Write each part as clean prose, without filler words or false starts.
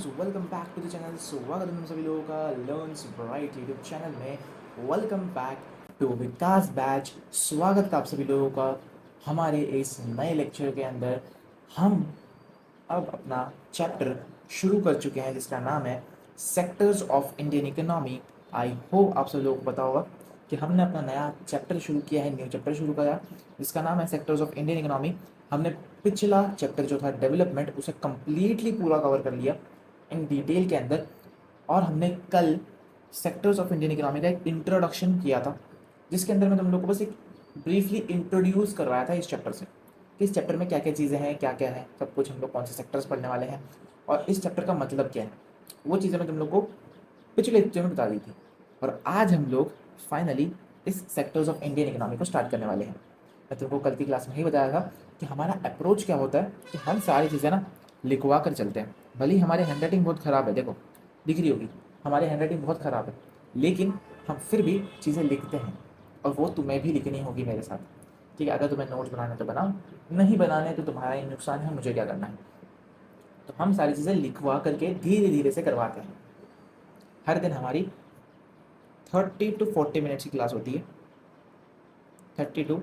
Welcome back to the channel. स्वागत है तुम सभी लोगों का लर्न्स ब्राइट यूट्यूब चैनल में। Welcome back to Vikas batch. स्वागत है आप सभी लोगों का हमारे इस नए लेक्चर के अंदर। हम अब अपना चैप्टर शुरू कर चुके हैं जिसका नाम है sectors of Indian economy. I hope आप सभी लोगों को पता होगा कि हमने अपना नया चैप्टर शुरू किया है, न्यू चैप्टर शुरू किया जिसका नाम है सेक्टर्स ऑफ इंडियन इकोनॉमी। हमने पिछला चैप्टर जो था डेवलपमेंट उसे कम्प्लीटली पूरा कवर कर लिया इन डिटेल के अंदर। और हमने कल सेक्टर्स ऑफ इंडियन इकोनॉमी का एक इंट्रोडक्शन किया था जिसके अंदर मैं तुम लोग को बस एक ब्रीफली इंट्रोड्यूस करवाया था इस चैप्टर से कि इस चैप्टर में क्या क्या चीज़ें हैं, क्या क्या है, सब कुछ हम लोग कौन से सेक्टर्स पढ़ने वाले हैं और इस चैप्टर का मतलब क्या है। वो चीज़ें मैं तुम लोग को पिछले लेक्चर में बता दी थी। और आज हम लोग फाइनली इस सेक्टर्स ऑफ इंडियन इकोनॉमी को स्टार्ट करने वाले हैं। मैं तुमको कल की क्लास में ही बताया था कि हमारा अप्रोच क्या होता है कि हम सारी चीज़ें ना लिखवा कर चलते हैं। भले ही हमारी हैंड राइटिंग बहुत ख़राब है, देखो दिख रही होगी हमारी हैंड राइटिंग बहुत ख़राब है, लेकिन हम फिर भी चीज़ें लिखते हैं और वो तुम्हें भी लिखनी होगी मेरे साथ। ठीक है, अगर तुम्हें नोट्स बनाने तो बनाओ, नहीं बनाने तो तुम्हारा ही नुकसान है, मुझे क्या करना है। तो हम सारी चीज़ें लिखवा करके धीरे धीरे से करवाते हैं। हर दिन हमारी 30 to 40 मिनट्स की क्लास होती है। 30 to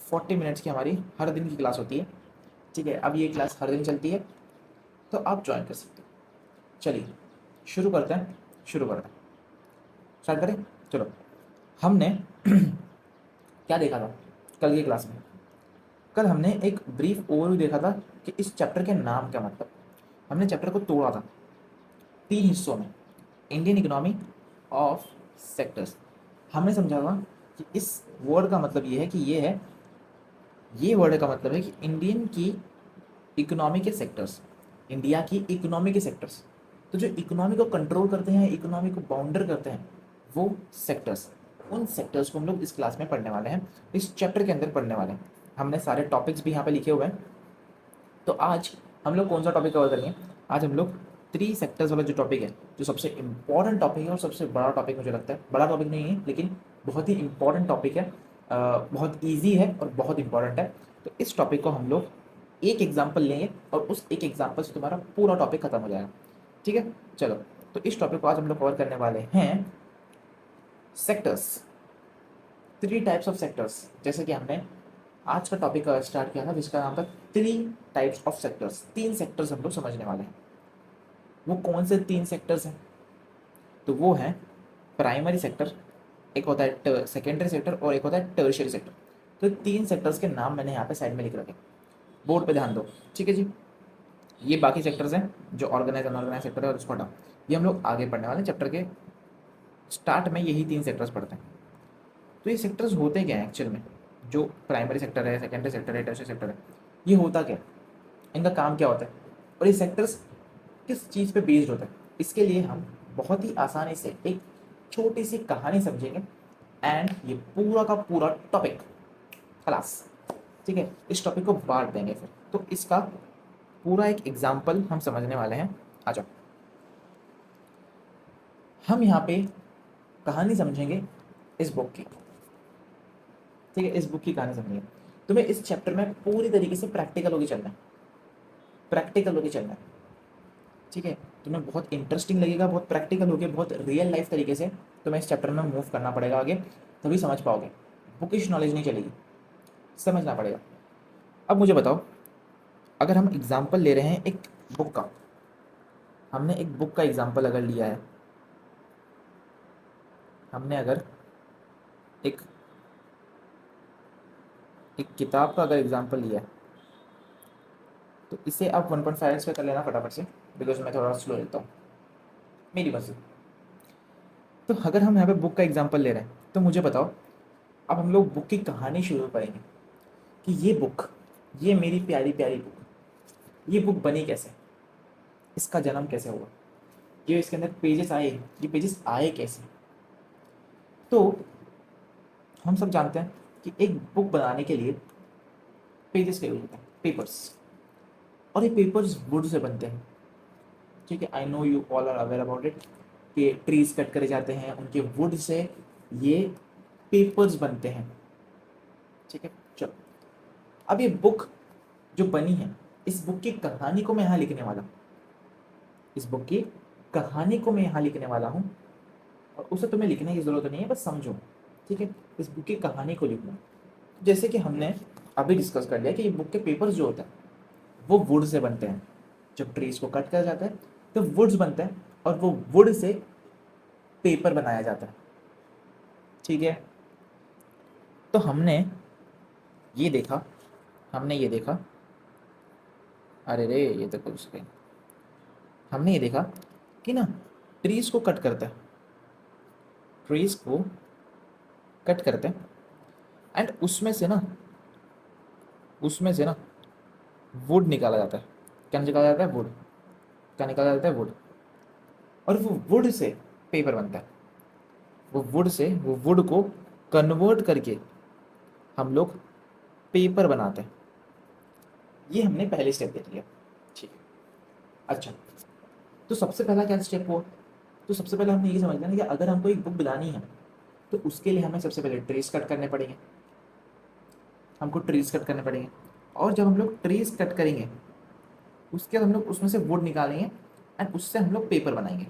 40 मिनट्स की हमारी हर दिन की क्लास होती है। ठीक है, अब ये क्लास हर दिन चलती है तो आप ज्वाइन कर सकते हो। चलिए शुरू करते हैं, स्टार्ट करें। चलो, हमने क्या देखा था कल की क्लास में? कल हमने एक ब्रीफ ओवरव्यू देखा था कि इस चैप्टर के नाम क्या मतलब। हमने चैप्टर को तोड़ा था 3 हिस्सों में, इंडियन इकोनॉमी ऑफ सेक्टर्स। हमने समझा था कि इस वर्ड का मतलब ये है कि ये वर्ड का मतलब है कि इंडियन की इकोनॉमी के सेक्टर्स, इंडिया की इकोनॉमी के सेक्टर्स। तो जो इकोनॉमी को कंट्रोल करते हैं, इकोनॉमी को बाउंडर करते हैं, वो सेक्टर्स, उन सेक्टर्स को हम लोग इस क्लास में पढ़ने वाले हैं, इस चैप्टर के अंदर पढ़ने वाले हैं। हमने सारे टॉपिक्स भी यहाँ पे लिखे हुए हैं। तो आज हम लोग कौन सा टॉपिक कवर करेंगे? आज हम लोग 3 सेक्टर्स वाला जो टॉपिक है, जो सबसे इम्पॉर्टेंट टॉपिक है और सबसे बड़ा टॉपिक मुझे लगता है, बड़ा टॉपिक नहीं है लेकिन बहुत ही इम्पॉर्टेंट टॉपिक है, बहुत ईजी है और बहुत इंपॉर्टेंट है। तो इस टॉपिक को हम लोग एक एग्जाम्पल लेंगे और उस एक एग्जाम्पल से तुम्हारा पूरा टॉपिक खत्म हो जाएगा। ठीक है, चलो। तो इस टॉपिक को आज हम लोग कवर करने वाले हैं सेक्टर्स, 3 टाइप्स ऑफ सेक्टर्स। जैसे कि हमने आज का टॉपिक स्टार्ट किया था जिसका नाम था 3 टाइप्स ऑफ सेक्टर्स। 3 सेक्टर्स हम लोग समझने वाले हैं। वो कौन से 3 सेक्टर्स हैं? तो वो है प्राइमरी सेक्टर, एक होता है सेकेंडरी सेक्टर और एक होता है टर्शियरी सेक्टर। तो 3 सेक्टर्स के नाम मैंने यहाँ पे साइड में लिख रखे, बोर्ड पे ध्यान दो। ठीक है जी, ये बाकी सेक्टर्स हैं जो ऑर्गेनाइज अनऑर्गेनाइज सेक्टर है और उसको हटाओ, ये हम लोग आगे पढ़ने वाले चैप्टर के स्टार्ट में यही 3 सेक्टर्स पढ़ते हैं। तो ये सेक्टर्स होते क्या हैं एक्चुअल में? जो प्राइमरी सेक्टर है, सेकेंडरी सेक्टर है, टर्शियरी सेक्टर है, ये होता क्या है, इनका काम क्या होता है और ये सेक्टर्स किस चीज़ पे बेस्ड होता है, इसके लिए हम बहुत ही आसानी से एक छोटी सी कहानी समझेंगे एंड ये पूरा का पूरा टॉपिक खलास। ठीक है, इस टॉपिक को बांट देंगे फिर। तो इसका पूरा एक एग्जाम्पल हम समझने वाले हैं। आ जाओ, हम यहाँ पे कहानी समझेंगे इस बुक की। ठीक है, इस बुक की कहानी समझेंगे। तुम्हें इस चैप्टर में पूरी तरीके से प्रैक्टिकल होके चलना है, प्रैक्टिकल होके चलना है। ठीक है, तुम्हें बहुत इंटरेस्टिंग लगेगा, बहुत प्रैक्टिकल होके, बहुत रियल लाइफ तरीके से तुम्हें इस चैप्टर में मूव करना पड़ेगा आगे, तभी समझ पाओगे। बुकिश नॉलेज नहीं चलेगी, समझना पड़ेगा। अब मुझे बताओ, अगर हम एग्जाम्पल ले रहे हैं एक बुक का, हमने एक बुक का एग्जाम्पल अगर लिया है, हमने अगर एक एक किताब का अगर एग्जाम्पल लिया है, तो इसे आप 1.5x पे कर लेना फटाफट से, बिकॉज मैं थोड़ा स्लो लेता हूँ, मेरी मर्जी। तो अगर हम यहाँ पे बुक का एग्जाम्पल ले रहे हैं तो मुझे बताओ, अब हम लोग बुक की कहानी शुरू करेंगे कि ये बुक, ये मेरी प्यारी प्यारी बुक, ये बुक बनी कैसे, इसका जन्म कैसे हुआ, ये इसके अंदर पेजेस आए, ये पेजेस आए कैसे। तो हम सब जानते हैं कि एक बुक बनाने के लिए पेजेस का यूज होता है, पेपर्स, और ये पेपर्स वुड से बनते हैं। ठीक है, I know you all are aware about it कि ट्रीज कट करे जाते हैं, उनके वुड से ये पेपर्स बनते हैं। ठीक है, चलो, अब ये बुक जो बनी है, इस बुक की कहानी को मैं यहाँ लिखने वाला हूँ। इस बुक की कहानी को मैं यहाँ लिखने वाला हूँ, और उसे तुम्हें लिखने की ज़रूरत नहीं है, बस समझो। ठीक है, इस बुक की कहानी को लिखना। जैसे कि हमने अभी डिस्कस कर लिया कि ये बुक के पेपर्स जो होते हैं वो वुड से बनते हैं। जब ट्रीज को कट किया जाता है तो वुड्स बनते हैं, और वो वुड से पेपर बनाया जाता है। ठीक है, तो ये देखा हमने ये देखा अरे रे ये तो कुछ नहीं। हमने ये देखा कि ना ट्रीज को कट करते हैं, ट्रीज को कट करते हैं, एंड उसमें से ना वुड निकाला जाता है। क्या निकाला जाता है? वुड। क्या निकाला जाता है? वुड। और वो वुड से पेपर बनता है। वो वुड को कन्वर्ट करके हम लोग पेपर बनाते हैं। ये हमने पहले स्टेप देख लिया। ठीक है, अच्छा, तो सबसे पहला क्या स्टेप हुआ? तो सबसे पहले हमने ये समझना है कि अगर हमको एक बुक बनानी है तो उसके लिए हमें सबसे पहले ट्रीज कट करने पड़ेंगे। हमको ट्रीज कट करने पड़ेंगे, और जब हम लोग ट्रीज कट करेंगे उसके बाद हम लोग उसमें से वुड निकालेंगे, एंड उससे हम लोग पेपर बनाएंगे।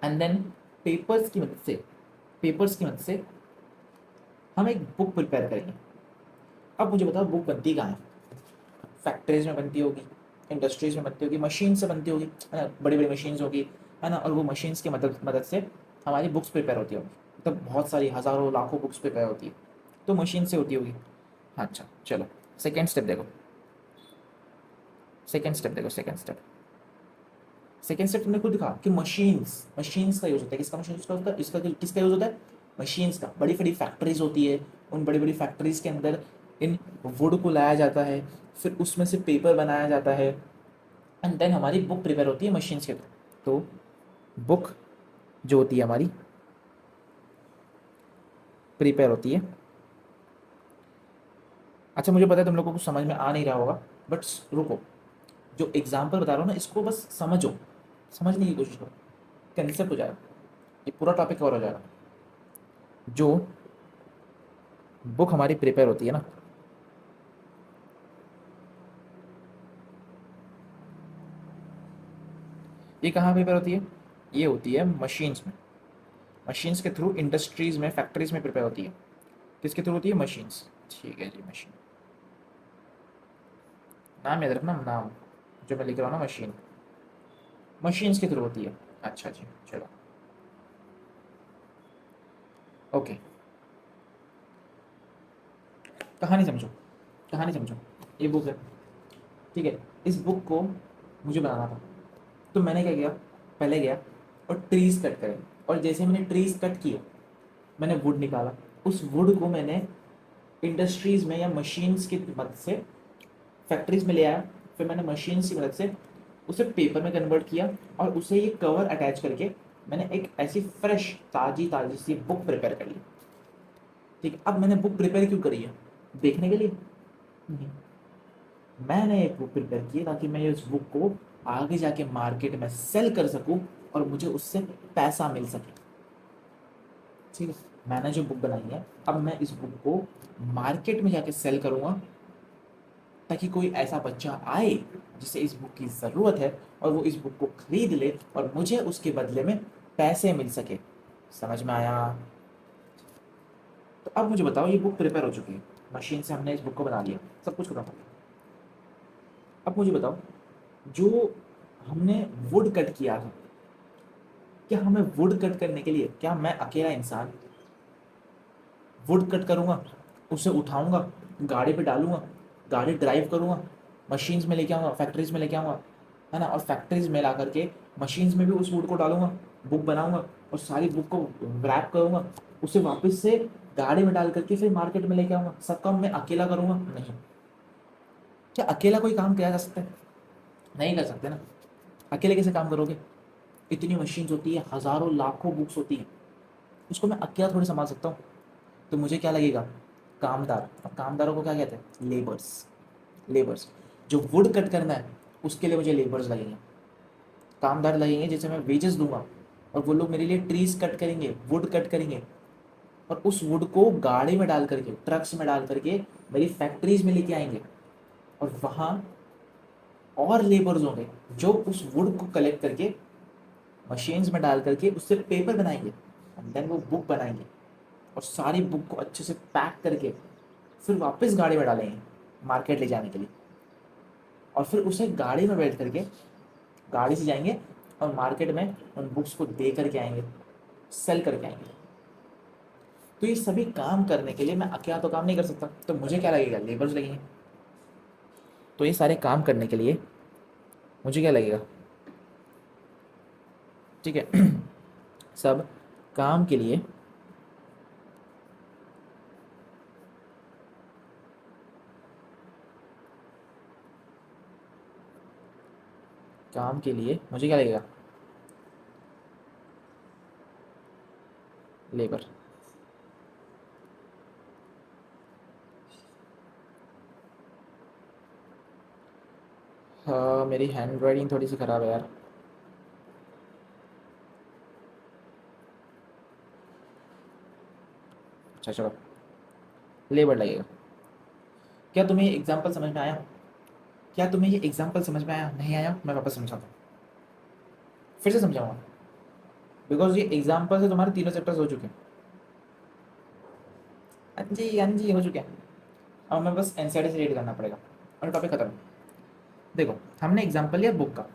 एंड देन पेपर्स की मदद से हम एक बुक प्रिपेयर करेंगे। अब मुझे बताओ बुक बनती कहाँ है? फैक्ट्रीज में बनती होगी, इंडस्ट्रीज में बनती होगी, मशीन से बनती होगी, है ना, बड़ी बड़ी मशीन्स होगी, है ना, और वो मशीन्स की मदद मदद से हमारी बुक्स प्रिपेयर होती होगी। मतलब बहुत सारी हज़ारों लाखों बुक्स प्रिपेयर होती है, तो मशीन से होती होगी। हाँ, अच्छा चलो, सेकेंड स्टेप देखो। सेकेंड स्टेप तुमने खुद दिखा कि मशीन्स का यूज़ होता है। किसका मशीन यूज़ होता है? इसका किसका यूज़ होता है? मशीन्स का। बड़ी बड़ी फैक्ट्रीज होती है, उन बड़ी बड़ी फैक्ट्रीज के अंदर इन वुड को लाया जाता है, फिर उसमें से पेपर बनाया जाता है, एंड देन हमारी बुक प्रिपेयर होती है मशीन्स के थ्रू। तो बुक जो होती है हमारी प्रिपेयर होती है। अच्छा, मुझे पता है तुम लोगों को कुछ समझ में आ नहीं रहा होगा, बट रुको, जो एग्जाम्पल बता रहा हूँ ना इसको बस समझो, समझने की कोशिश करो, कंसेप्ट हो जाएगा, ये पूरा टॉपिक कवर हो जाएगा। जो बुक हमारी प्रिपेयर होती है ना, ये कहाँ प्रिपेयर होती है? ये होती है मशीन्स में। मशीन्स के थ्रू इंडस्ट्रीज में, फैक्ट्रीज में प्रिपेयर होती है। किसके थ्रू होती है? मशीन्स। ठीक है जी, मशीन। नाम याद रखना, नाम जो मैं लिख रहा हूँ ना, मशीन, मशीन्स के थ्रू होती है। अच्छा जी, चलो ओके। कहानी समझो, कहानी समझो। ये बुक है, ठीक है, इस बुक को मुझे बनाना था, तो मैंने क्या किया? पहले गया और ट्रीज कट करे, और जैसे मैंने ट्रीज कट किए मैंने वुड निकाला। उस वुड को मैंने इंडस्ट्रीज में या मशीन्स की मदद से फैक्ट्रीज में ले आया, फिर मैंने मशीन्स की मदद से उसे पेपर में कन्वर्ट किया, और उसे ये कवर अटैच करके मैंने एक ऐसी फ्रेश ताज़ी ताज़ी सी बुक प्रिपेयर कर ली। ठीक है, अब मैंने बुक प्रिपेयर क्यों करी है? देखने के लिए नहीं, मैंने एक बुक प्रिपेयर की है ताकि मैं इस बुक को आगे जाके मार्केट में सेल कर सकूं और मुझे उससे पैसा मिल सके। ठीक है, मैंने जो बुक बनाई है, अब मैं इस बुक को मार्केट में जाके सेल करूंगा, ताकि कोई ऐसा बच्चा आए जिसे इस बुक की ज़रूरत है और वो इस बुक को खरीद ले और मुझे उसके बदले में पैसे मिल सके। समझ में आया? तो अब मुझे बताओ, ये बुक प्रिपेयर हो चुकी है, मशीन से हमने इस बुक को बना लिया, सब कुछ खत्म हो गया। अब मुझे बताओ, जो हमने वुड कट किया था, क्या हमें वुड कट करने के लिए, क्या मैं अकेला इंसान वुड कट करूँगा, उसे उठाऊँगा, गाड़ी पे डालूँगा, गाड़ी ड्राइव करूँगा, मशीन्स में लेके आऊँगा, फैक्ट्रीज में लेके आऊँगा, है ना, और फैक्ट्रीज में ला करके मशीन्स में भी उस वुड को डालूँगा, बुक बनाऊँगा, और सारी बुक को रैप करूँगा, उसे वापस से गाड़ी में डाल करके फिर मार्केट में लेके आऊँगा। सब काम मैं अकेला करूँगा? नहीं। क्या अकेला कोई काम किया जा सकता है? नहीं कर सकते ना। अकेले कैसे काम करोगे? इतनी मशीन्स होती है, हज़ारों लाखों बुक्स होती हैं, उसको मैं अकेला थोड़ी संभाल सकता हूँ। तो मुझे क्या लगेगा? कामदार। और कामदारों को क्या कहते हैं? लेबर्स। जो वुड कट करना है उसके लिए मुझे लेबर्स लगेंगे, कामदार लगेंगे, जिसे मैं वेजेस दूंगा, और वो लोग मेरे लिए ट्रीज कट करेंगे, वुड कट करेंगे, और उस वुड को गाड़ी में डाल करके, ट्रक्स में डाल करके मेरी फैक्ट्रीज में लेके आएंगे, और वहाँ और लेबर्स होंगे जो उस वुड को कलेक्ट करके मशीन्स में डाल करके उससे पेपर बनाएंगे एंड देन वो बुक बनाएंगे और सारी बुक को अच्छे से पैक करके फिर वापस गाड़ी में डालेंगे मार्केट ले जाने के लिए, और फिर उसे गाड़ी में बैठ करके गाड़ी से जाएंगे और मार्केट में उन बुक्स को दे करके आएंगे, सेल करके आएंगे। तो ये सभी काम करने के लिए मैं अकेला तो काम नहीं कर सकता, तो मुझे क्या लगेगा, लेबर्स लगेंगे। तो ये सारे काम करने के लिए मुझे क्या लगेगा, ठीक है सब काम के लिए मुझे क्या लगेगा, लेबर। हाँ मेरी हैंड राइटिंग थोड़ी सी ख़राब है यार। अच्छा चलो, लेबर लगेगा। क्या तुम्हें ये एग्जाम्पल समझ में आया? नहीं आया, मैं वापस समझाता हूँ, फिर से समझाऊंगा, बिकॉज ये एग्जाम्पल से तुम्हारे तीनों चैप्टर्स हो चुके हैं। हाँ जी हो चुके हैं। अब हमें बस एनसीईआरटी से रीड करना पड़ेगा और टॉपिक खत्म। देखो हमने एग्जाम्पल लिया बुक का,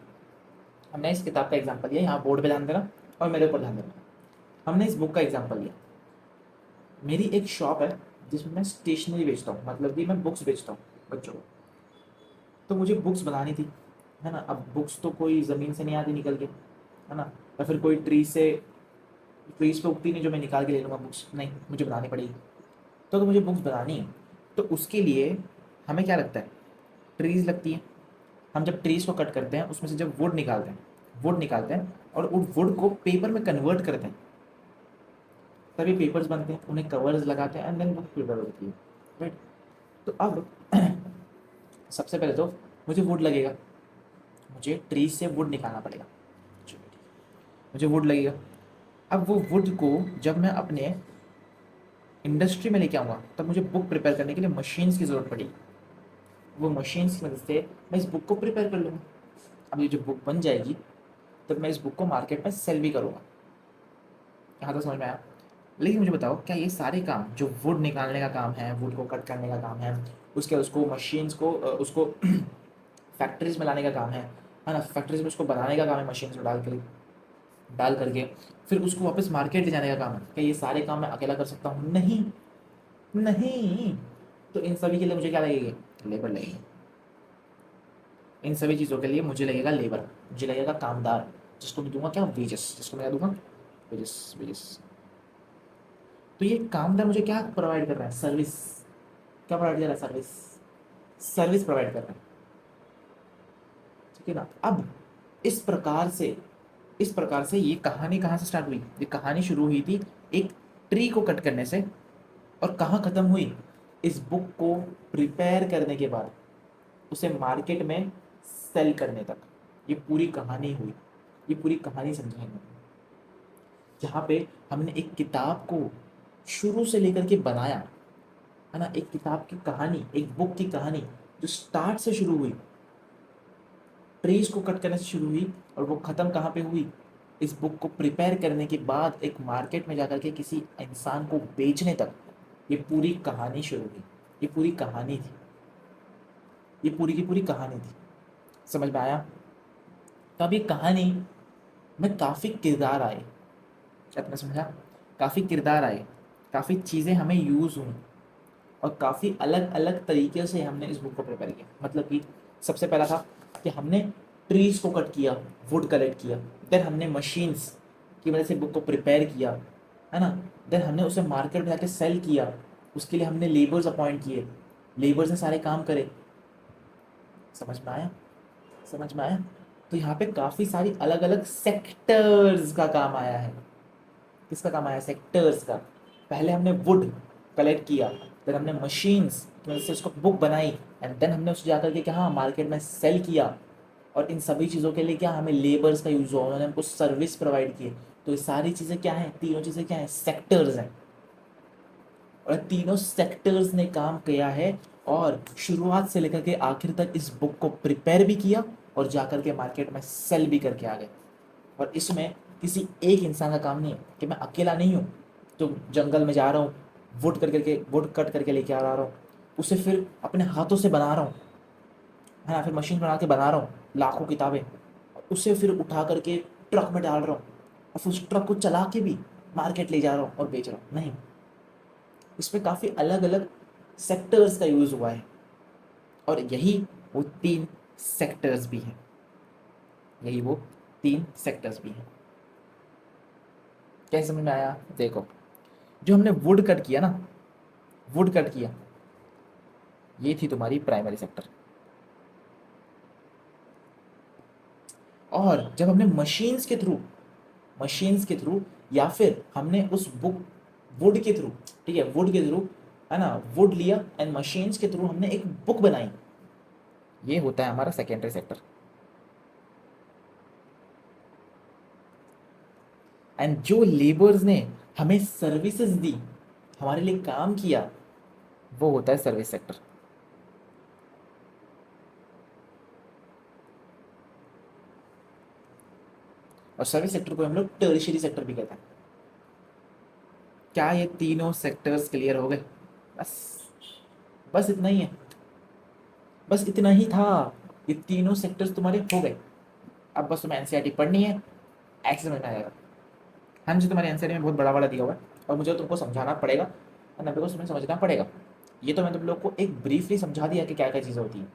हमने इस किताब का एग्जाम्पल लिया, यहाँ बोर्ड पे ध्यान देना और मेरे ऊपर ध्यान देना। हमने इस बुक का एग्जाम्पल लिया। मेरी एक शॉप है जिसमें मैं स्टेशनरी बेचता हूँ, मतलब कि मैं बुक्स बेचता हूँ बच्चों को। तो मुझे बुक्स बनानी थी, है ना। अब बुक्स तो कोई ज़मीन से नहीं आती निकल के, है ना, या फिर कोई ट्रीज पे उगती नहीं जो मैं निकाल के ले लूँगा बुक्स, नहीं, मुझे बनानी पड़ेगी। तो अगर मुझे बुक्स बनानी है तो उसके लिए हमें क्या लगता है, ट्रीज़ लगती है। हम जब ट्रीज़ को कट करते हैं उसमें से जब वुड निकालते हैं और उस वुड को पेपर में कन्वर्ट करते हैं, तभी पेपर्स बनते हैं, उन्हें कवर्स लगाते हैं एंड देन बुक प्रिपेयर होती है, राइट। तो अब सबसे पहले तो मुझे वुड लगेगा, मुझे ट्रीज से वुड निकालना पड़ेगा, मुझे वुड लगेगा। अब वो वुड को जब मैं अपने इंडस्ट्री में लेके आऊँगा तब मुझे बुक प्रिपेयर करने के लिए मशीन्स की ज़रूरत पड़ेगी। वो मशीन्स की मदद से मैं इस बुक को प्रिपेयर कर लूँगा। अब ये जो बुक बन जाएगी तब मैं इस बुक को मार्केट में सेल भी करूँगा। यहाँ तो समझ में आया। लेकिन मुझे बताओ, क्या ये सारे काम जो वुड निकालने का काम है, वुड को कट करने का काम है, उसके उसको मशीन्स को उसको फैक्ट्रीज में लाने का काम है ना, फैक्ट्रीज में उसको बनाने का काम है मशीन्स में डाल करके फिर उसको वापस मार्केट ले जाने का काम है, क्या ये सारे काम मैं अकेला कर सकता हूँ? नहीं, नहीं। तो इन सभी के लिए मुझे क्या लगेगी, लेबर लगेगी। इन सभी चीज़ों के लिए मुझे लगेगा लेबर, मुझे लगेगा कामदार, जिसको मैं दूंगा क्या, वेजेस, जिसको मैं क्या दूंगा, वेजेस वेजेस। तो ये कामदार मुझे क्या प्रोवाइड कर रहा है, सर्विस। क्या प्रोवाइड कर रहा है, सर्विस, सर्विस प्रोवाइड कर रहा है, ठीक है ना। अब इस प्रकार से ये कहानी कहाँ से स्टार्ट हुई, ये कहानी शुरू हुई थी एक ट्री को कट करने से, और कहाँ ख़त्म हुई, इस बुक को प्रिपेयर करने के बाद उसे मार्केट में सेल करने तक। ये पूरी कहानी हुई, ये पूरी कहानी समझाएंगे, जहाँ पे हमने एक किताब को शुरू से लेकर के बनाया, है ना, एक किताब की कहानी, एक बुक की कहानी जो स्टार्ट से शुरू हुई, ट्रीज को कट करने से शुरू हुई, और वो ख़त्म कहाँ पे हुई, इस बुक को प्रिपेयर करने के बाद एक मार्केट में जाकर के किसी इंसान को बेचने तक। ये पूरी कहानी शुरू हुई, ये पूरी कहानी थी, ये पूरी की पूरी कहानी थी। समझ में आया? तो अब ये कहानी में काफ़ी किरदार आए, क्या तुमने समझा? काफ़ी किरदार आए, काफ़ी चीज़ें हमें यूज़ हुई, और काफ़ी अलग अलग तरीके से हमने इस बुक को प्रिपेयर किया। मतलब कि सबसे पहला था कि हमने ट्रीज़ को कट किया, वुड कलेक्ट किया, देन हमने मशीन्स की मदद से बुक को प्रिपेयर किया, है ना, देन हमने उसे मार्केट में जाके सेल किया, उसके लिए हमने लेबर्स अपॉइंट किए, लेबर्स ने सारे काम करे। समझ में आया? समझ में आया? तो यहाँ पे काफ़ी सारी अलग अलग सेक्टर्स का काम आया है। किसका काम आया? सेक्टर्स का। पहले हमने वुड कलेक्ट किया, फिर हमने मशीन्स की मदद से उसको बुक बनाई, एंड देन हमने उसे जाकर के क्या, मार्केट में सेल किया। और इन सभी चीज़ों के लिए क्या, हमें लेबर्स का यूज़ हुआ, उन्होंने हमको सर्विस प्रोवाइड की। तो ये सारी चीज़ें क्या हैं, तीनों चीज़ें क्या हैं, सेक्टर्स हैं। और तीनों सेक्टर्स ने काम किया है और शुरुआत से लेकर के आखिर तक इस बुक को प्रिपेयर भी किया और जाकर के मार्केट में सेल भी करके आ गए। और इसमें किसी एक इंसान का काम नहीं है कि मैं अकेला नहीं हूँ तो जंगल में जा रहा हूँ, वुड कट करके लेके आ रहा हूँ, उसे फिर अपने हाथों से बना रहा हूँ, है ना, फिर मशीन बना के बना रहा हूँ लाखों किताबें, उसे फिर उठा करके ट्रक में डाल रहा हूँ और फिर उस ट्रक को चला के भी मार्केट ले जा रहा हूँ और बेच रहा हूँ। नहीं, इसमें काफ़ी अलग अलग सेक्टर्स का यूज़ हुआ है और यही वो तीन सेक्टर्स भी हैं, यही वो तीन सेक्टर्स भी हैं। कैसे समझ में आया? देखो, जो हमने वुड कट किया ना, वुड कट किया, ये थी तुम्हारी प्राइमरी सेक्टर। और जब हमने मशीन्स के थ्रू या फिर हमने उस बुक वुड के थ्रू, ठीक है, वुड के थ्रू, है ना, वुड लिया एंड मशीन्स के थ्रू हमने एक बुक बनाई, ये होता है हमारा सेकेंडरी सेक्टर। एंड जो लेबर्स ने हमें सर्विसेज दी, हमारे लिए काम किया, वो होता है सर्विस सेक्टर। और सर्विस सेक्टर को हम लोग टर्शियरी सेक्टर भी कहते हैं। क्या ये तीनों सेक्टर्स क्लियर हो गए? बस, बस इतना ही है, बस इतना ही था। ये तीनों सेक्टर्स तुम्हारे हो गए। अब बस तुम्हें एनसीईआरटी पढ़नी है, ऐसे समझ में आएगा। हाँ जी, तुम्हारे एनसीईआरटी में बहुत बड़ा बड़ा दिया हुआ है और मुझे तुमको समझाना पड़ेगा और नब्बे को तुम्हें समझना पड़ेगा। ये तो मैं तुम लोग को एक ब्रीफली समझा दिया कि क्या क्या चीज़ें होती हैं।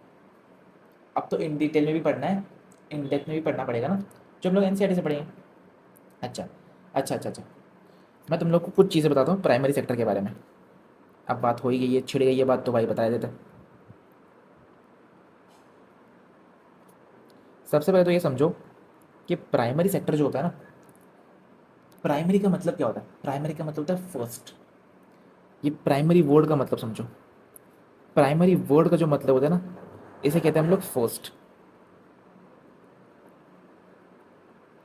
अब तो इन डिटेल में भी पढ़ना है, इन डेप्थ में भी पढ़ना पड़ेगा ना, जो हम लोग एनसीईआरटी से पढ़ेंगे। अच्छा अच्छा अच्छा अच्छा, मैं तुम लोग को कुछ चीज़ें बताता हूँ प्राइमरी सेक्टर के बारे में। अब बात हो ही गई है, छिड़ गई है बात, तो भाई बताया देते। सबसे पहले तो ये समझो कि प्राइमरी सेक्टर जो होता है ना, प्राइमरी का मतलब क्या होता है? प्राइमरी का मतलब होता है फर्स्ट। ये प्राइमरी वर्ड का मतलब समझो। प्राइमरी वर्ड का जो मतलब होता है ना, इसे कहते हैं हम लोग फर्स्ट।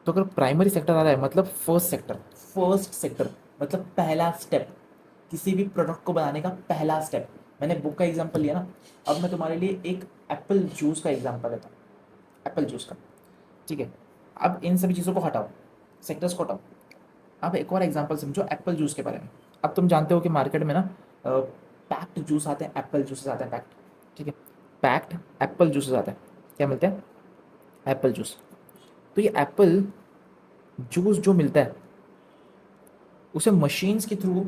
तो अगर प्राइमरी सेक्टर आ रहा है मतलब फर्स्ट सेक्टर, फर्स्ट सेक्टर मतलब पहला स्टेप, किसी भी प्रोडक्ट को बनाने का पहला स्टेप। मैंने बुक का एग्जांपल लिया ना, अब मैं तुम्हारे लिए एक एप्पल जूस का एग्जांपल लेता हूँ, एप्पल जूस का, ठीक है। अब इन सभी चीज़ों को हटाओ, सेक्टर्स को हटाओ। अब एक और एग्जांपल समझो एप्पल जूस के बारे में। अब तुम जानते हो कि मार्केट में ना पैक्ड जूस आते हैं, एप्पल जूसेस आते हैं पैक्ड, ठीक है। पैक्ड एप्पल जूसेस आते हैं, क्या मिलते हैं? Apple juice. तो ये एप्पल जूस जो मिलता है उसे मशीन्स के थ्रू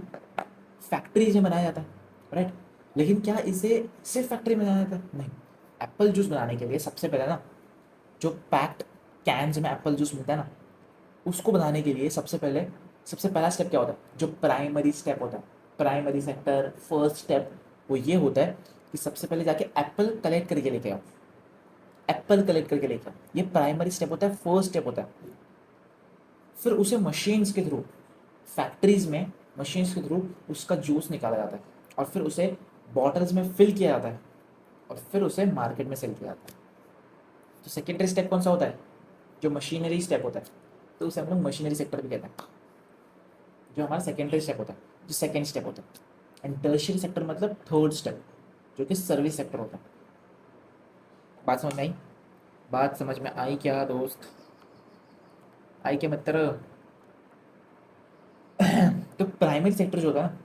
फैक्ट्रीज में बनाया जाता है, राइट। लेकिन क्या इसे सिर्फ फैक्ट्री में बनाया जाता है? नहीं। एप्पल जूस बनाने के लिए सबसे पहले ना, जो पैक्ड कैंस में एप्पल जूस मिलता है ना, उसको बनाने के लिए सबसे पहला स्टेप क्या होता है? जो प्राइमरी स्टेप होता है, प्राइमरी सेक्टर फर्स्ट स्टेप, वो ये होता है कि सबसे पहले जाके एप्पल कलेक्ट करके लेके आओ, एप्पल कलेक्ट करके लेके आओ। ये प्राइमरी स्टेप होता है, फर्स्ट स्टेप होता है। फिर उसे मशीन्स के थ्रू, फैक्ट्रीज में मशीन्स के थ्रू उसका जूस निकाला जाता है और फिर उसे बॉटल्स में फिल किया जाता है और फिर उसे मार्केट में सेल किया जाता है। तो सेकेंडरी स्टेप कौन सा होता है? जो मशीनरी स्टेप होता है, तो उसे हम लोग मशीनरी सेक्टर भी कहते हैं, जो हमारा सेकेंडरी स्टेप होता है, जो सेकेंड स्टेप होता है। एंड टर्शियरी सेक्टर मतलब थर्ड स्टेप, जो कि सर्विस सेक्टर होता है। बात समझ में आई? बात समझ में आई क्या दोस्त? आई क्या मित्र? तो प्राइमरी सेक्टर जो होता है ना,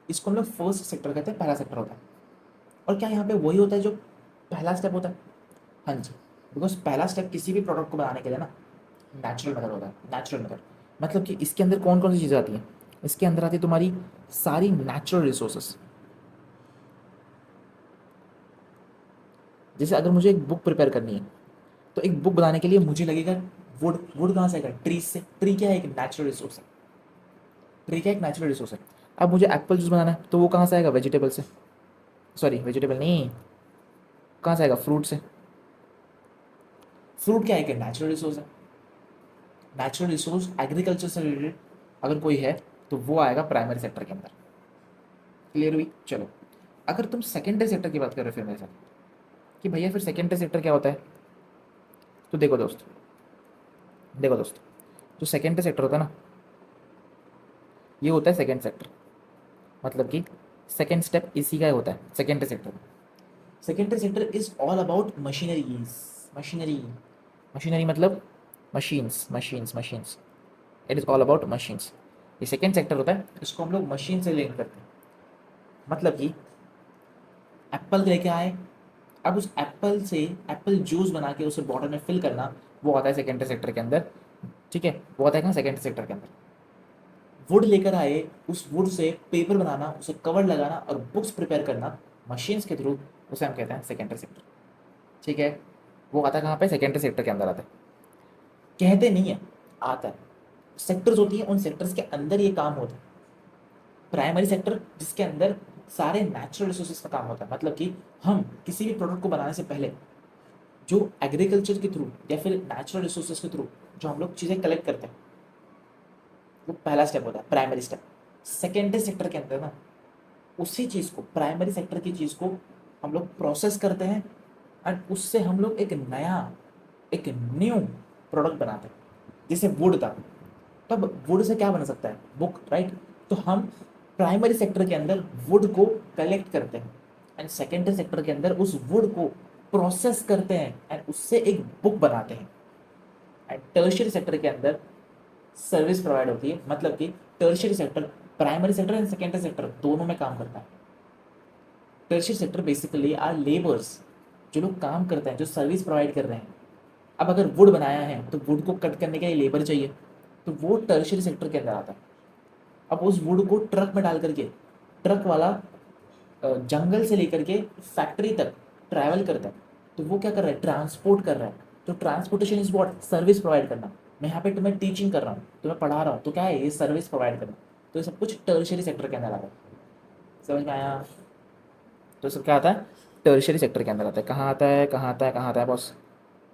इसको हम लोग फर्स्ट सेक्टर कहते हैं, पहला सेक्टर होता है। और क्या यहाँ पे वही होता है जो पहला स्टेप होता है? हाँ जी, बिकॉज पहला स्टेप किसी भी प्रोडक्ट को बनाने के लिए ना नेचुरल मेथड होता है। नेचुरल मेथड मतलब कि इसके अंदर कौन कौन सी चीज़ें आती हैं? इसके अंदर आती है तुम्हारी सारी नेचुरल रिसोर्सेस। जैसे अगर मुझे एक बुक प्रिपेयर करनी है, तो एक बुक बनाने के लिए मुझे लगेगा वुड। वुड कहाँ से आएगा? ट्री से। ट्री क्या है? एक नेचुरल रिसोर्स है। ट्री क्या एक नेचुरल रिसोर्स है। अब मुझे एप्पल जूस बनाना है तो वो कहाँ से आएगा? वेजिटेबल से। सॉरी, वेजिटेबल नहीं, कहाँ से आएगा? फ्रूट से। फ्रूट क्या है? एक नेचुरल रिसोर्स है। नेचुरल रिसोर्स एग्रीकल्चर से रिलेटेड अगर कोई है तो वो आएगा प्राइमरी सेक्टर के अंदर। क्लियर हुई? चलो, अगर तुम सेकेंडरी सेक्टर की बात कर रहे हो फिर मेरे साथ कि भैया फिर सेकेंडरी सेक्टर क्या होता है, तो देखो दोस्त, देखो दोस्त, जो सेकेंडरी सेक्टर होता है ना, ये होता है सेकेंड सेक्टर। मतलब कि सेकेंड स्टेप इसी का होता है सेकेंडरी सेक्टर में। Secondary sector is all about machineries, machinery, machinery मतलब machines, machines, machines, it is all about machines. ये सेकेंड सेक्टर होता है, इसको हम लोग मशीन से लिंक करते हैं। मतलब कि एप्पल लेके आए, अब उस एप्पल से एप्पल जूस बना के उसे बॉटल में फिल करना, वो आता है सेकेंडरी सेक्टर के अंदर। ठीक है, वो आता है कहाँ, सेकेंडरी सेक्टर के अंदर। वुड लेकर आए, उस वुड से पेपर बनाना, उसे कवर लगाना और बुक्स प्रिपेयर करना मशीन्स के थ्रू, उसे हम कहते हैं सेकेंडरी सेक्टर। ठीक है, वो आता है कहाँ पे, सेकेंडरी सेक्टर के अंदर आता है। कहते नहीं है, आता है। सेक्टर्स होती हैं, उन सेक्टर्स के अंदर ये काम होता है। प्राइमरी सेक्टर जिसके अंदर सारे नेचुरल रिसोर्सेज का काम होता है, मतलब कि हम किसी भी प्रोडक्ट को बनाने से पहले जो एग्रीकल्चर के थ्रू या फिर नेचुरल रिसोर्सेज के थ्रू जो हम लोग चीज़ें कलेक्ट करते हैं, वो पहला स्टेप होता है, प्राइमरी स्टेप। सेकेंडरी सेक्टर के अंदर ना उसी चीज़ को, प्राइमरी सेक्टर की चीज़ को हम लोग प्रोसेस करते हैं एंड उससे हम लोग एक नया, एक न्यू प्रोडक्ट बनाते हैं। जैसे वुड था, तब वुड से क्या बन सकता है, बुक, राइट। तो हम प्राइमरी सेक्टर के अंदर वुड को कलेक्ट करते हैं एंड सेकेंडरी सेक्टर के अंदर उस वुड को प्रोसेस करते हैं एंड उससे एक बुक बनाते हैं। एंड टर्शियरी सेक्टर के अंदर सर्विस प्रोवाइड होती है, मतलब कि tertiary sector primary sector and secondary sector दोनों में काम करता है। Tertiary sector basically are labours, जो लोग काम करते हैं, जो सर्विस प्रोवाइड कर रहे हैं। अब अगर वुड बनाया है तो वुड को कट करने के लिए लेबर चाहिए, तो वो टर्शियरी सेक्टर के अंदर आता है। अब उस वुड को ट्रक में डाल करके, ट्रक वाला जंगल से लेकर के फैक्ट्री तक ट्रैवल करता है, तो वो क्या कर रहा है, ट्रांसपोर्ट कर रहा है। तो transportation is what, service provide करना। मैं यहाँ पे तुम्हें टीचिंग कर रहा हूँ, तुम्हें पढ़ा रहा हूँ, तो क्या है, ये सर्विस प्रोवाइड करना। तो ये सब कुछ टर्शियरी सेक्टर के अंदर आता है। समझ में आया? तो सब क्या आता है, टर्शियरी सेक्टर के अंदर आता है। कहाँ आता है, कहाँ आता है, कहाँ आता है बॉस?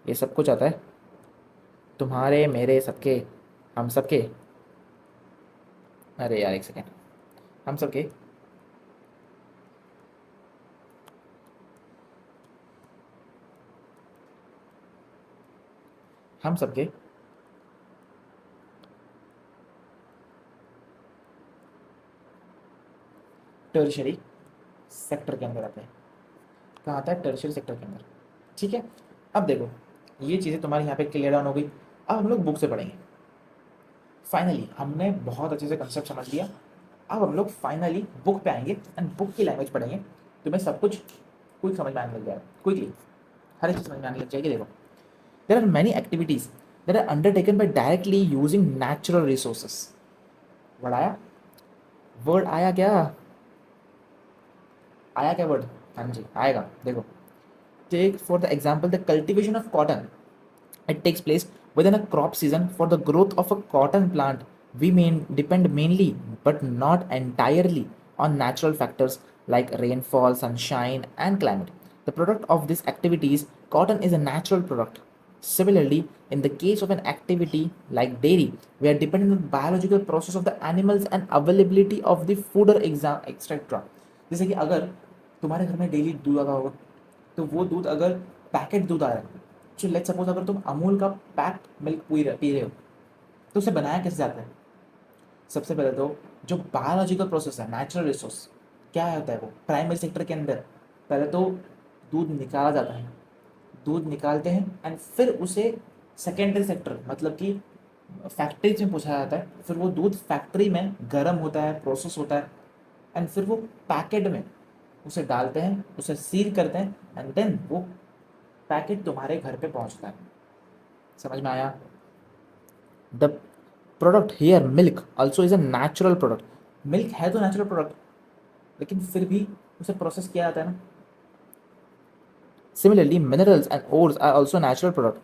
ये सब कुछ आता है तुम्हारे, मेरे, सबके, हम सबके, अरे यार एक सेकेंड, हम सबके, हम सबके टर्शियरी सेक्टर के अंदर आता है। कहाँ आता है, टर्शियरी सेक्टर के अंदर। ठीक है, अब देखो, ये चीज़ें तुम्हारी यहाँ पे क्लियर डाउन हो गई। अब हम लोग बुक से पढ़ेंगे। फाइनली हमने बहुत अच्छे से कंसेप्ट समझ लिया। अब हम लोग फाइनली बुक पे आएंगे एंड बुक की लैंग्वेज पढ़ेंगे। तुम्हें सब कुछ क्विक समझ में आने लग जाएगा, क्विकली हर एक चीज़ समझ में आने लग जाएगी। देखो, there are many activities that are undertaken by directly using natural resources. Word आया, वर्ड आया क्या, आया क्या वर्ड? हाँ जी आएगा। देखो, take for the example the cultivation of cotton, it takes place within a crop season. For the growth of a cotton plant, we depend mainly but not entirely on natural factors like rainfall, sunshine, and climate. The product of this activity is cotton is a natural product. Similarly, in the case of an activity like dairy, we are dependent on biological process of the animals and availability of the fodder etc. जैसे कि अगर तुम्हारे घर में daily दूध आता होगा, तो वो दूध अगर पैकेट दूध आ रहा है, तो लेट सपोज अगर तुम अमूल का पैक्ड मिल्क पी रहे हो, तो उसे बनाया कैसे जाता है? सबसे पहले तो जो बायोलॉजिकल प्रोसेस है, नेचुरल रिसोर्स क्या होता है, वो प्राइमरी सेक्टर के अंदर पहले तो दूध निकाला जाता है, दूध निकालते हैं एंड फिर उसे सेकेंडरी सेक्टर मतलब कि फैक्ट्रीज में पहुँचाया जाता है। फिर वो दूध फैक्ट्री में गर्म होता है, प्रोसेस होता है एंड फिर वो पैकेट में उसे डालते हैं, उसे सील करते हैं एंड देन वो पैकेट तुम्हारे घर पे पहुंचता है। समझ में आया? The product here milk also is a natural product. Milk है तो नेचुरल प्रोडक्ट, लेकिन फिर भी उसे प्रोसेस किया जाता है ना। Similarly minerals and ores are also natural product.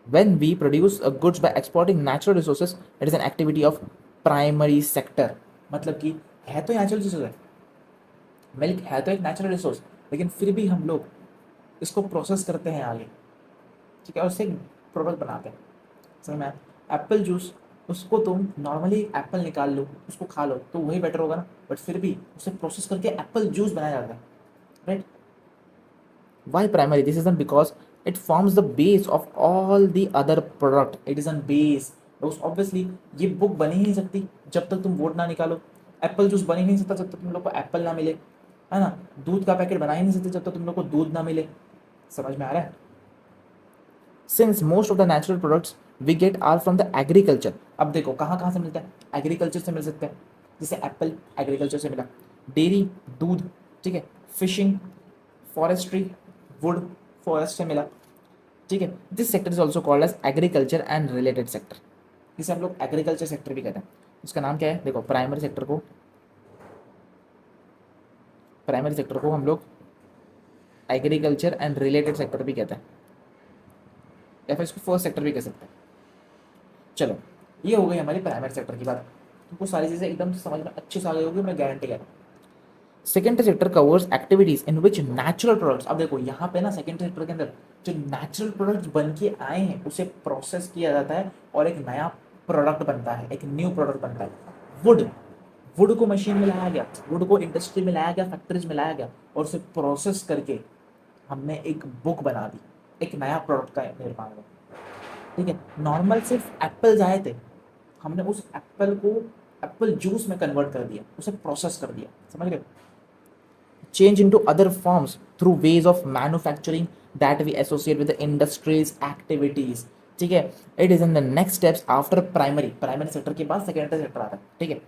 when we produce goods by exporting natural resources, it is an activity of primary sector। मतलब कि है तो नेचुरल रिसोर्स है, मिल्क है तो एक नेचुरल रिसोर्स, लेकिन फिर भी हम लोग इसको प्रोसेस करते हैं आगे, ठीक है, और उससे एक प्रोडक्ट बनाते हैं। समझ में? एप्पल जूस, उसको तुम नॉर्मली एप्पल निकाल लो, उसको खा लो तो वही बेटर होगा ना, बट फिर भी उसे प्रोसेस करके एप्पल जूस बनाया जाता है, right? Why primary? This is because it forms the base of all the other product. It is an base. Obviously ये बुक बन ही नहीं सकती जब तक तुम वोट ना निकालो, एप्पल जूस बन ही नहीं सकता जब तक तुम लोग को एप्पल ना मिले, है ना। दूध का पैकेट बना ही नहीं सकते जब तक तुम लोग को दूध ना मिले। समझ में आ रहा है। Since most of the natural products we get are from the agriculture. अब देखो कहाँ कहाँ से मिलता है, एग्रीकल्चर से मिल सकता है, जैसे एप्पल एग्रीकल्चर से मिला, डेयरी दूध, ठीक है, फिशिंग फॉरेस्ट्री वुड फॉरेस्ट से मिला, ठीक है। This sector is also called as agriculture and related sector, जिसे हम लोग एग्रीकल्चर सेक्टर भी कहते हैं। उसका नाम क्या है, देखो प्राइमरी सेक्टर को हम लोग एग्रीकल्चर एंड रिलेटेड सेक्टर भी कहते हैं, या फिर इसको फर्स्ट सेक्टर भी कह सकते हैं। चलो ये हो गई हमारी प्राइमरी सेक्टर की बात। तुमको सारी चीज़ें एकदम समझ में अच्छे से आ गई होगी, मैं गारंटी करता हूँ। Secondary sector covers activities in which natural products. अब देखो यहाँ पे ना सेकेंडरी सेक्टर के अंदर जो नेचुरल प्रोडक्ट्स बन के आए हैं उसे प्रोसेस किया जाता है और एक नया प्रोडक्ट बनता है, एक न्यू प्रोडक्ट बनता है। वुड वुड को मशीन में लाया गया, वुड को इंडस्ट्री में लाया गया, फैक्ट्रीज में लाया गया और उसे प्रोसेस करके हमने एक बुक बना दी, एक नया प्रोडक्ट का निर्माण हुआ, ठीक है। नॉर्मल सिर्फ एप्पल्स आए थे, हमने उस एप्पल को एप्पल जूस में कन्वर्ट कर दिया, उसे प्रोसेस कर दिया, समझ रहे हो। change into other forms through ways of manufacturing that we associate with the industry's activities, ठीक है। It is in the next steps after primary sector के बाद सेकेंडरी सेक्टर आता है, ठीक है।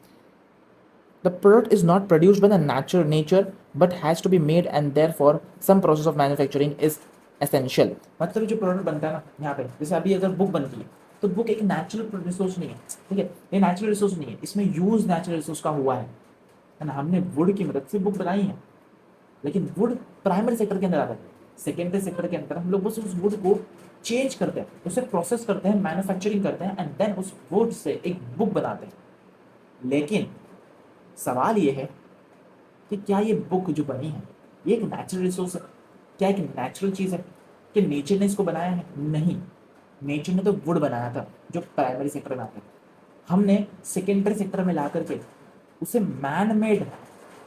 The product is not produced by the nature but has to be made and therefore some process of manufacturing is essential. मतलब जो product बनता है ना यहाँ पे, जैसे अभी अगर बुक बनती है तो बुक एक नेचुरल रिसोर्स नहीं है, ठीक है, ये नेचुरल रिसोर्स नहीं है, इसमें यूज नेचुरल रिसोर्स का हुआ है ना। हमने वुड की मदद से बुक बनाई है, लेकिन वुड प्राइमरी सेक्टर के अंदर आता है। सेकेंडरी सेक्टर के अंदर हम लोग बस उस वुड को चेंज करते हैं, उसे प्रोसेस करते हैं, मैन्युफैक्चरिंग करते हैं एंड देन उस वुड से एक बुक बनाते हैं। लेकिन सवाल ये है कि क्या ये बुक जो बनी है ये एक नेचुरल रिसोर्स है, क्या एक नेचुरल चीज़ है कि नेचर ने इसको बनाया है? नहीं, नेचर ने तो वुड बनाया था जो प्राइमरी सेक्टर में आता है। हमने सेकेंडरी सेक्टर में ला करके उसे मैन मेड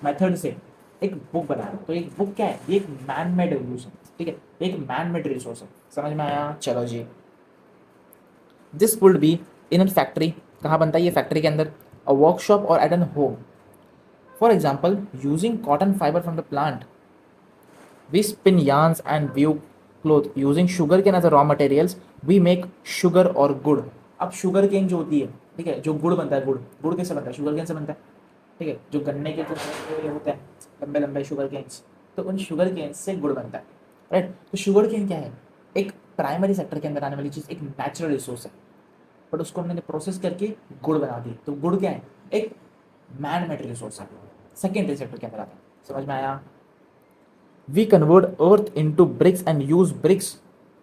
मेथड से एक बुक बनाया। तो एक बुक क्या है, ये एक मैन मेड यूज है, ठीक है, एक मैन मेड रिसोर्स है। समझ में आया? चलो जी। This would be in an factory, कहाँ बनता है ये? फैक्ट्री के अंदर, अ वर्कशॉप और at an home. For example using cotton fibre from the plant we spin yarns and weave cloth using sugarcane as a raw materials we make sugar और गुड़। अब शुगर केन जो होती है, ठीक है, जो गुड़ बनता है, गुड़ कैसे बनता है? शुगर केन से बनता है, ठीक है। जो गन्ने के जो होते हैं लंबे लंबे शुगर केन्स, तो उन शुगर केन से गुड़ बनता है, राइट। तो शुगर केन क्या है? एक प्राइमरी सेक्टर के अंदर आने वाली चीज़, एक नेचुरल रिसोर्स है, बट उसको हमने प्रोसेस करके गुड़ बना दी। तो गुड़ क्या है? एक मैन मेड रिसोर्स है, सेकेंडरी सेक्टर के अंदर आता है। समझ में आया? We convert earth into bricks and use bricks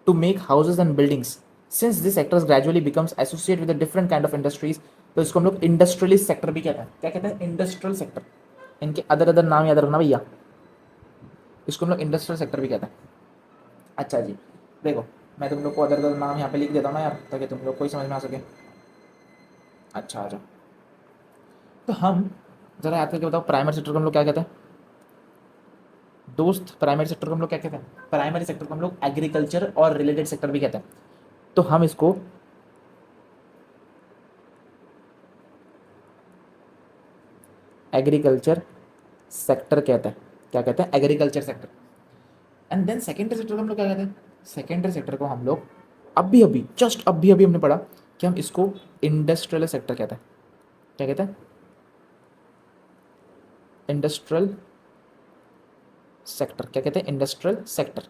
to make houses and buildings. Since this sector gradually becomes associated with a different kind of industries, तो इसको हम लोग इंडस्ट्रियलिस्ट सेक्टर भी कहते हैं। क्या कहते हैं? Industrial sector. इनके अदर नाम याद रखना भैया, इसको हम लोग इंडस्ट्रियल सेक्टर भी कहते हैं। अच्छा जी, देखो मैं तुम लोग को अदर नाम यहाँ पे लिख देता हूँ ना यार, ताकि तुम लोग को ही समझ में आ सके। अच्छा आ जाओ। तो हम जरा याद करके बताओ, प्राइमरी सेक्टर को हम लोग क्या कहते हैं दोस्त? प्राइमरी सेक्टर को हम लोग क्या कहते हैं? प्राइमरी सेक्टर को हम लोग एग्रीकल्चर और रिलेटेड सेक्टर भी कहते हैं। तो हम इसको एग्रीकल्चर सेक्टर कहते हैं। क्या कहते हैं? Agriculture sector. And then secondary sector को हम लोग क्या कहते हैं? सेकेंडरी सेक्टर को हम लोग अभी अभी हमने पढ़ा कि हम इसको इंडस्ट्रियल सेक्टर कहते हैं। क्या कहते हैं? Industrial sector. क्या कहते हैं? Industrial sector.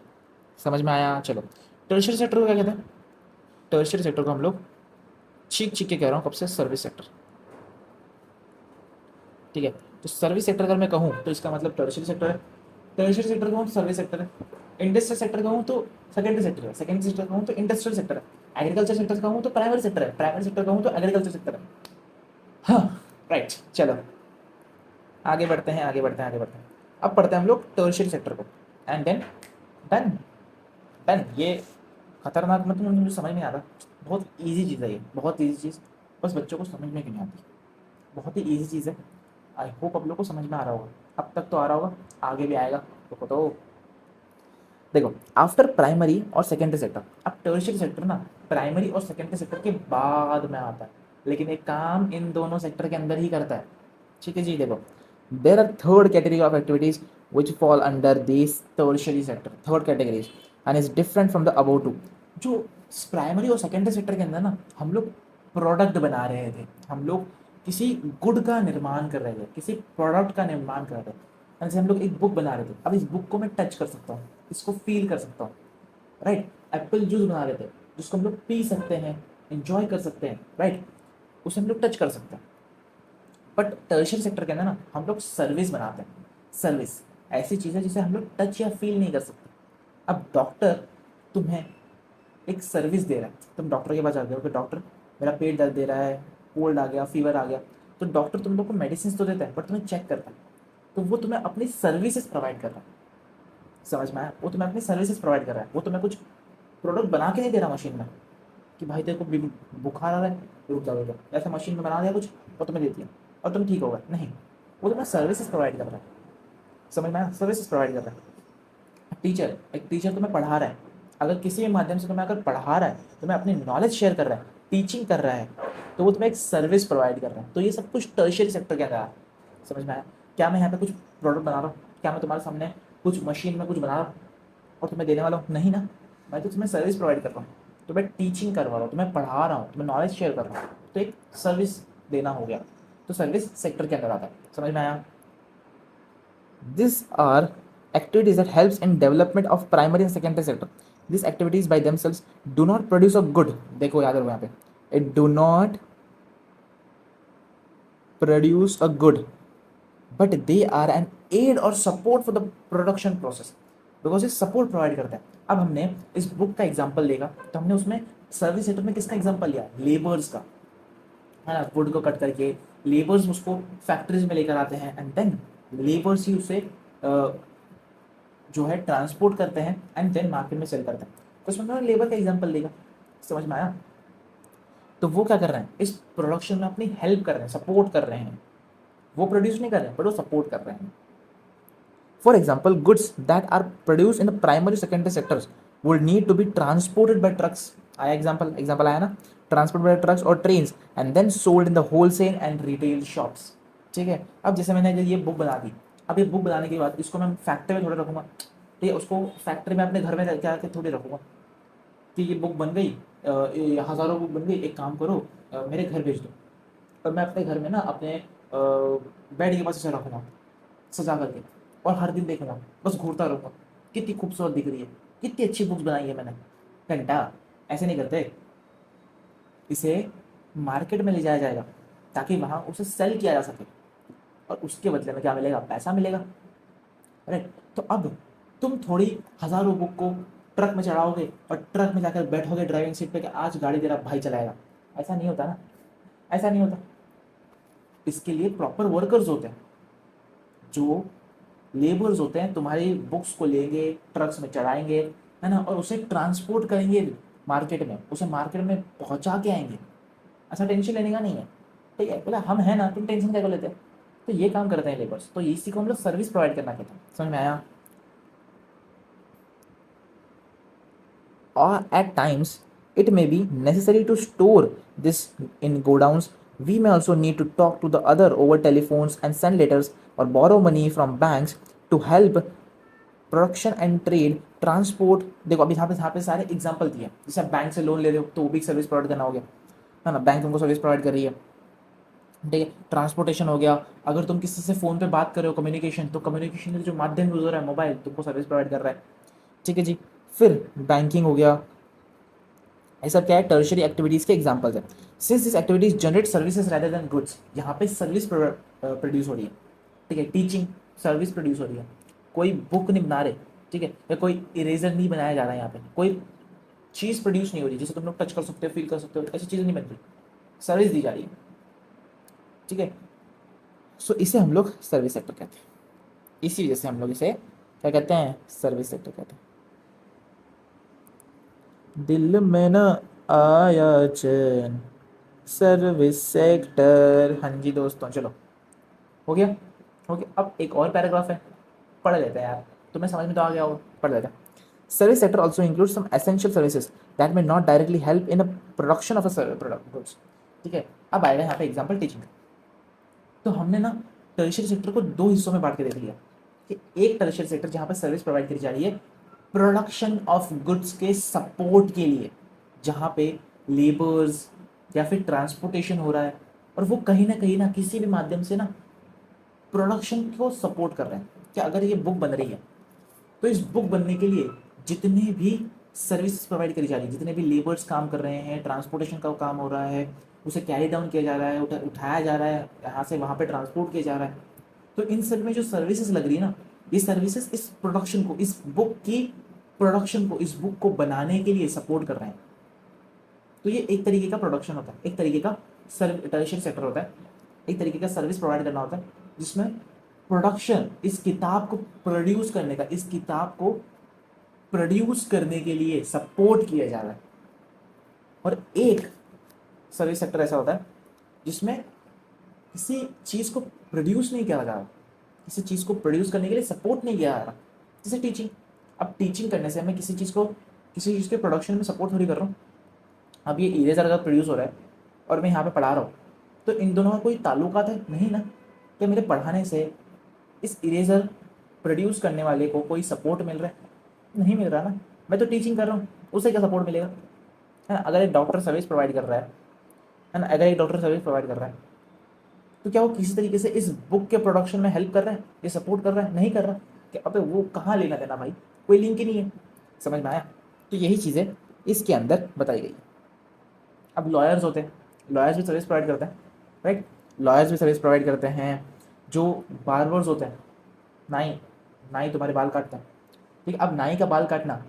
समझ में आया? चलो, टर्शियरी सेक्टर को क्या कहते हैं? टर्शियरी सेक्टर को हम लोग चीख के कह रहा हूँ कब से, सर्विस सेक्टर, ठीक है। तो सर्विस सेक्टर अगर मैं कहूँ तो इसका मतलब टर्शियरी सेक्टर है, टर्शियरी सेक्टर कहूँ तो सर्विस सेक्टर है, इंडस्ट्रियल सेक्टर कहूँ तो सेकेंडरी सेक्टर है, सेकेंडरी सेक्टर कहूँ तो इंडस्ट्रियल सेक्टर है, एग्रीकल्चर सेक्टर कहूँ तो प्राइमरी सेक्टर है, प्राइमरी सेक्टर कहूँ तो एग्रीकल्चर सेक्टर है। हाँ राइट, चलो आगे बढ़ते हैं। अब पढ़ते हैं हम लोग टर्शियरी सेक्टर को। And then done done. ये खतरनाक मतलब मुझे समझ नहीं आता, बहुत इजी चीज़ है ये, बहुत इजी चीज़, बस बच्चों को समझ में क्यों नहीं आती। बहुत ही इजी चीज़ है। आई होप आप लोग को समझ में आ रहा होगा, अब तक तो आ रहा होगा, आगे भी आएगा। तो देखो, आफ्टर प्राइमरी और सेकेंडरी सेक्टर, अब टर्शियरी सेक्टर ना प्राइमरी और सेकेंडरी सेक्टर के बाद में आता है, लेकिन एक काम इन दोनों सेक्टर के अंदर ही करता है, ठीक है जी। देखो, there are third category of activities which fall under these tertiary sector, third categories, and is different from the above two. जो प्राइमरी और सेकेंडरी सेक्टर के अंदर ना हम लोग प्रोडक्ट बना रहे थे, हम लोग किसी गुड का निर्माण कर रहे थे, किसी प्रोडक्ट का निर्माण कर रहे थे। जैसे हम लोग एक बुक बना रहे थे, अब इस बुक को मैं टच कर सकता हूँ, इसको फील कर सकता हूँ, राइट। एप्पल जूस बना रहे थे जिसको हम लोग पी सकते हैं, इंजॉय कर सकते हैं, राइट, उसे हम लोग टच कर सकते हैं। बट टर्शियरी सेक्टर के अंदर ना हम लोग सर्विस बनाते हैं। सर्विस ऐसी चीज़ है जिसे हम लोग टच या फील नहीं कर सकते। अब डॉक्टर तुम्हें एक सर्विस दे रहा है, तुम डॉक्टर के पास जाते हो कि डॉक्टर मेरा पेट दर्द दे रहा है, कोल्ड आ गया, फीवर आ गया, तो डॉक्टर तुम लोग को मेडिसिन तो देता है बट तुम्हें चेक करता है, तो वो तुम्हें अपनी सर्विसेज प्रोवाइड कर रहा है। समझ में आया? वो तुम्हें अपनी सर्विसेज प्रोवाइड कर रहा है, वो तुम्हें कुछ प्रोडक्ट बना के नहीं दे रहा मशीन में कि भाई तेरे को बुखार आ रहा है, रुक जाओ रुक जाओ, ऐसा मशीन में बना दिया कुछ और तुम्हें दे दिया और तुम ठीक हो गए, नहीं, वो तुम्हें सर्विसेज प्रोवाइड कर रहा है। समझ में आया? सर्विसेज प्रोवाइड कर रहा है। एक टीचर तुम्हें पढ़ा रहा है, अगर किसी भी माध्यम से तुम्हें अगर पढ़ा रहा है, तुम्हें अपनी नॉलेज शेयर कर रहा है, टीचिंग कर रहा है, तो वो तुम्हें एक सर्विस प्रोवाइड कर रहा है। तो ये सब कुछ टर्शियरी सेक्टर के अंदर है। समझ में आया? क्या मैं यहाँ पे कुछ प्रोडक्ट बना रहा हूँ? क्या मैं तुम्हारे सामने कुछ मशीन में कुछ बना रहा हूँ और तुम्हें देने वाला हूँ? नहीं ना, मैं तो तुम्हें सर्विस प्रोवाइड कर रहा हूँ, तुम्हें टीचिंग करवा रहा हूँ, तुम्हें पढ़ा रहा हूँ, तुम्हें नॉलेज शेयर कर रहा हूँ, तो एक सर्विस देना हो गया, तो सर्विस सेक्टर के अंदर आता है। समझ में आया? These are activities that helps in development of primary and secondary sector. These activities by themselves do not produce a good. देखो याद रखो यहाँ पे, it do not produce a good, but they are an aid or support for the production process, because ये support provide करता है। अब हमने इस बुक का एग्जाम्पल देखा तो हमने उसमें सर्विस सेक्टर में किसका एग्जाम्पल लिया? लेबर्स का, है ना। वुड को कट करके लेबर्स उसको फैक्ट्रीज में लेकर आते हैं एंड देन लेबर्स ही उसे जो है ट्रांसपोर्ट करते हैं एंड देन मार्केट में सेल करते हैं। तो उसमें उन्होंने लेबर का एग्जांपल देगा। समझ में आया? तो वो क्या कर रहे हैं? इस प्रोडक्शन में अपनी हेल्प कर रहे हैं, सपोर्ट कर रहे हैं। वो प्रोड्यूस नहीं कर रहे हैं बट वो सपोर्ट कर रहे हैं। For example, goods that are produce in the primary secondary sectors would need to be transported by trucks. आया एग्जाम्पल आया ना, ट्रांसपोर्ट बाय ट्रक्स और trains and then sold in the wholesale and retail shops. ठीक है, अब जैसे मैंने ये बुक बना दी, अब ये बुक बनाने के बाद इसको मैं फैक्ट्री में थोड़ा रखूँगा, ठीक है, उसको फैक्ट्री में अपने घर में क्या के थोड़ी रखूँगा कि ये बुक बन गई, ये हज़ारों बुक बन गई, एक काम करो मेरे घर भेज दो, और मैं अपने घर में ना अपने बेड के पास इसे रखूँगा सजा करके, और हर दिन देखूँगा, बस घूरता रहूँगा, कितनी खूबसूरत दिख रही है, कितनी अच्छी बुक्स बनाई है मैंने। घंटा ऐसे नहीं करते, इसे मार्केट में ले जाया जाएगा ताकि वहाँ उसे सेल किया जा सके, और उसके बदले में क्या मिलेगा? पैसा मिलेगा, राइट। तो अब तुम थोड़ी हज़ारों बुक को ट्रक में चढ़ाओगे और ट्रक में जाकर बैठोगे ड्राइविंग सीट पे कि आज गाड़ी तेरा भाई चलाएगा। ऐसा नहीं होता ना, ऐसा नहीं होता। इसके लिए प्रॉपर वर्कर्स होते हैं, जो लेबर्स होते हैं, तुम्हारी बुक्स को लेंगे, ट्रक्स में चढ़ाएंगे, है ना, और उसे ट्रांसपोर्ट करेंगे मार्केट में, उसे मार्केट में पहुंचा के आएंगे। ऐसा टेंशन लेने का नहीं है, ठीक है, बोला हम है ना, तुम टेंशन क्या कर लेते हैं। तो ये काम करते हैं लेबर्स, तो इसी को हम लोग सर्विस प्रोवाइड करना कहते हैं। समझ में आया? Or at times it may be necessary to store this in godowns. We may also need to talk to the other over telephones and send letters or borrow money from banks to help production and trade, transport. देखो अभी यहाँ पे सारे example दिए, जैसे आप bank से loan ले रहे हो तो वो भी सर्विस प्रोवाइड करना हो गया, है ना, बैंक तुमको सर्विस प्रोवाइड कर रही है, ठीक है। ट्रांसपोर्टेशन हो गया, अगर तुम किसी से फ़ोन पे बात कर रहे हो, कम्युनिकेशन, तो कम्युनिकेशन का जो माध्यम यूज़ हो रहा है मोबाइल, तुमको सर्विस प्रोवाइड कर रहा है, ठीक है जी। फिर बैंकिंग हो गया, ये सब क्या है? टर्शियरी एक्टिविटीज़ के एग्जांपल्स हैं। Since this activities generate services rather than goods, यहाँ पे सर्विस प्रोड्यूस हो रही है, ठीक है, टीचिंग सर्विस प्रोड्यूस हो रही है। कोई बुक नहीं बना रहे, ठीक है, या कोई इरेजर नहीं बनाया जा रहा है, यहाँ पे कोई चीज़ प्रोड्यूस नहीं हो रही जिसे तुम लोग टच कर सकते हो, फील कर सकते हो, ऐसी चीज़ें नहीं बन रही, सर्विस दी जा रही है, ठीक है। सो इसे हम लोग सर्विस सेक्टर कहते हैं, इसी वजह से हम लोग इसे क्या कहते हैं? सर्विस सेक्टर कहते हैं। दिल में न आया चैन, सर्विस सेक्टर। हाँ जी दोस्तों, चलो हो गया, हो गया। अब एक और पैराग्राफ है, पढ़ लेते हैं यार, तुम्हें समझ में तो आ गया होगा, पढ़ लेते हैं। Service sector also include some essential services that may not directly help in a production of a product goods, ठीक है। अब आएगा यहाँ पे एग्जाम्पल टीचिंग। तो हमने ना टर्शियरी सेक्टर को दो हिस्सों में बांट के देख लिया। कि एक टर्शियरी सेक्टर जहाँ पर सर्विस प्रोवाइड करी जा रही है प्रोडक्शन ऑफ गुड्स के सपोर्ट के लिए, जहाँ पे लेबर्स या फिर ट्रांसपोर्टेशन हो रहा है और वो कहीं ना किसी भी माध्यम से ना प्रोडक्शन को सपोर्ट कर रहे हैं। कि अगर ये बुक बन रही है तो इस बुक बनने के लिए जितने भी सर्विसेज प्रोवाइड करी जा रही है, जितने भी लेबर्स काम कर रहे हैं, ट्रांसपोर्टेशन का काम हो रहा है, उसे कैरी डाउन किया जा रहा है, उठाया जा रहा है, यहाँ से वहाँ पे ट्रांसपोर्ट किया जा रहा है, तो इन सब में जो सर्विसेज लग रही है ना, ये सर्विसेज इस प्रोडक्शन को, इस बुक की प्रोडक्शन को, इस बुक को बनाने के लिए सपोर्ट कर रहे हैं। तो ये एक तरीके का प्रोडक्शन होता है, एक तरीके का टर्शियरी सेक्टर होता है, एक तरीके का सर्विस प्रोवाइड करना होता है, जिसमें प्रोडक्शन, इस किताब को प्रोड्यूस करने का, इस किताब को प्रोड्यूस करने के लिए सपोर्ट किया जा रहा है। और एक सर्विस सेक्टर ऐसा होता है जिसमें किसी चीज़ को प्रोड्यूस नहीं किया जा रहा, किसी चीज़ को प्रोड्यूस करने के लिए सपोर्ट नहीं किया जा रहा, जैसे टीचिंग। अब टीचिंग करने से मैं किसी चीज़ के प्रोडक्शन में सपोर्ट थोड़ी कर रहा हूँ। अब ये इरेजर अगर प्रोड्यूस हो रहा है और मैं यहाँ पे पढ़ा रहा हूँ, तो इन दोनों का कोई ताल्लुकात है नहीं ना। क्या मेरे पढ़ाने से इस इरेजर प्रोड्यूस करने वाले को कोई सपोर्ट मिल रहा है? नहीं मिल रहा ना। मैं तो टीचिंग कर रहा हूँ, उसे क्या सपोर्ट मिलेगा? है ना। अगर एक डॉक्टर सर्विस प्रोवाइड कर रहा है ना, अगर एक डॉक्टर सर्विस प्रोवाइड कर रहा है तो क्या वो किसी तरीके से इस बुक के प्रोडक्शन में हेल्प कर रहा है, ये सपोर्ट कर रहा है? नहीं कर रहा। कि अबे वो कहाँ लेना देना भाई, कोई लिंक ही नहीं है। समझ में आया? तो यही चीज़ें इसके अंदर बताई गई। अब लॉयर्स होते हैं, लॉयर्स भी सर्विस प्रोवाइड करते हैं, राइट। लॉयर्स भी सर्विस प्रोवाइड करते हैं। जो बार्बर्स होते हैं, नाई, नाई तुम्हारे बाल काटते हैं, ठीक है। अब नाई का बाल काटना,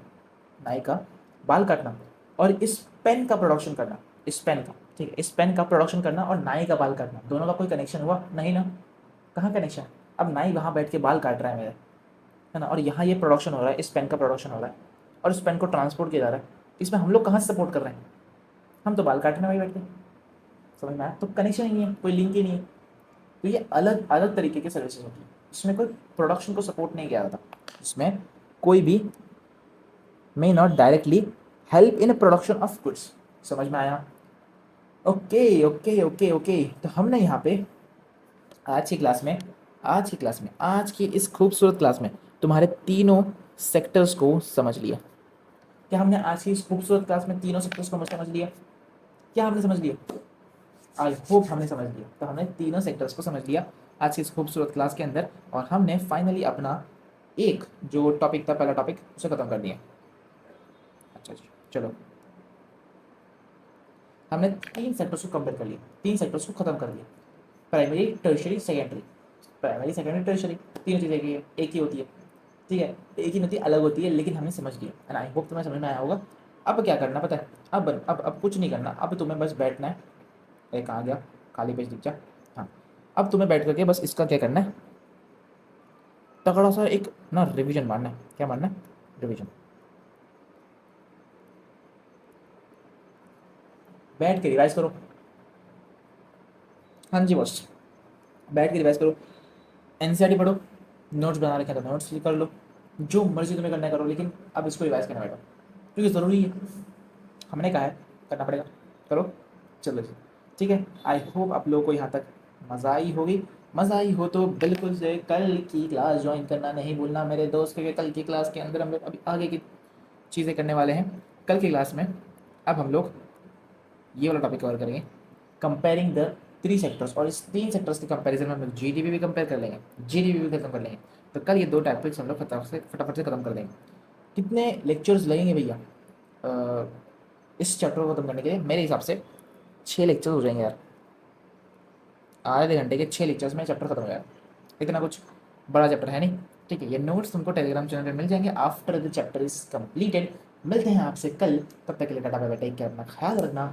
नाई का बाल काटना और इस पेन का प्रोडक्शन करना, इस पेन का, ठीक है, इस पेन का प्रोडक्शन करना और नाई का बाल काटना, दोनों का कोई कनेक्शन हुआ? नहीं ना। कहाँ कनेक्शन? अब नाई वहाँ बैठ के बाल काट रहा है मेरे, है ना, और यहाँ ये प्रोडक्शन हो रहा है, इस पेन का प्रोडक्शन हो रहा है और इस पेन को ट्रांसपोर्ट किया जा रहा है। इसमें हम लोग कहाँ से सपोर्ट कर रहे हैं? हम तो बाल काटने में बैठ के। समझ में आया? तो कनेक्शन ही नहीं है, कोई लिंक ही नहीं है। तो ये अलग अलग तरीके की सर्विसेज होती है, इसमें कोई प्रोडक्शन को सपोर्ट नहीं किया जाता, इसमें कोई भी may not directly help in production of goods. समझ में आया? Okay okay okay okay. तो हमने यहाँ पे आज की क्लास में, आज की इस खूबसूरत क्लास में तुम्हारे तीनों सेक्टर्स को समझ लिया। क्या हमने आज की इस खूबसूरत क्लास में तीनों सेक्टर्स को समझ लिया? क्या हमने समझ लिया? आई होप हमने समझ लिया। तो हमने तीनों सेक्टर्स को समझ लिया आज की इस खूबसूरत क्लास के अंदर, और हमने फाइनली अपना एक जो टॉपिक था, पहला टॉपिक, उसे ख़त्म कर दिया। अच्छा जी, चलो, हमने तीन सेक्टर्स को कंपेयर कर लिया, तीन सेक्टर्स को खत्म कर दिया, primary, tertiary, secondary. Primary, secondary, tertiary, तीनों चीज़ें एक ही होती है, ठीक है, एक ही होती है, अलग होती है, लेकिन हमने समझ लिया, एंड आई होप तुम्हें समझ में आया होगा। अब क्या करना पता है? अब कुछ नहीं करना, अब तुम्हें बस बैठना है। एक कहाँ गया, खाली पेज दिख जा। हाँ, अब तुम्हें बैठ करके बस इसका क्या करना है, तगड़ा सा एक ना रिवीजन मारना है। क्या मारना है? रिवीजन। बैठ के रिवाइज करो। हाँ जी बॉस, बैठ के रिवाइज करो, एनसीईआरटी पढ़ो, नोट्स बना रखे हैं तो नोट्स कर लो, जो मर्जी तुम्हें करना है करो, लेकिन अब इसको रिवाइज करना बैठो क्योंकि ज़रूरी है, हमने कहा है करना पड़ेगा, करो। चलो जी, ठीक है। आई होप आप लोगों को यहाँ तक मज़ा आई होगी। मज़ा आई हो तो बिल्कुल से कल की क्लास ज्वाइन करना नहीं भूलना मेरे दोस्त, क्योंकि कल की क्लास के अंदर हम लोग अभी आगे की चीज़ें करने वाले हैं। कल की क्लास में अब हम लोग ये वाला टॉपिक कवर करेंगे, कंपेयरिंग द थ्री सेक्टर्स, और इस तीन सेक्टर्स के कंपैरिजन में हम लोग जीडीपी भी कंपेयर कर लेंगे, जीडीपी भी खत्म कर लेंगे। तो कल ये दो टॉपिक्स हम लोग फटाफट से खत्म कर देंगे। कितने लेक्चर्स लगेंगे भैया इस चैप्टर को खत्म करने के लिए? मेरे हिसाब से 6 लेक्चर हो जाएंगे यार, आधे घंटे के 6 लेक्चर्स में चैप्टर खत्म हो जाएगा। इतना कुछ बड़ा चैप्टर है नहीं, ठीक है। ये नोट्स तुमको टेलीग्राम चैनल पे मिल जाएंगे after the chapter is completed. मिलते हैं आपसे कल, तब तक के लिए tata bye bye, take care, अपना ख्याल रखना।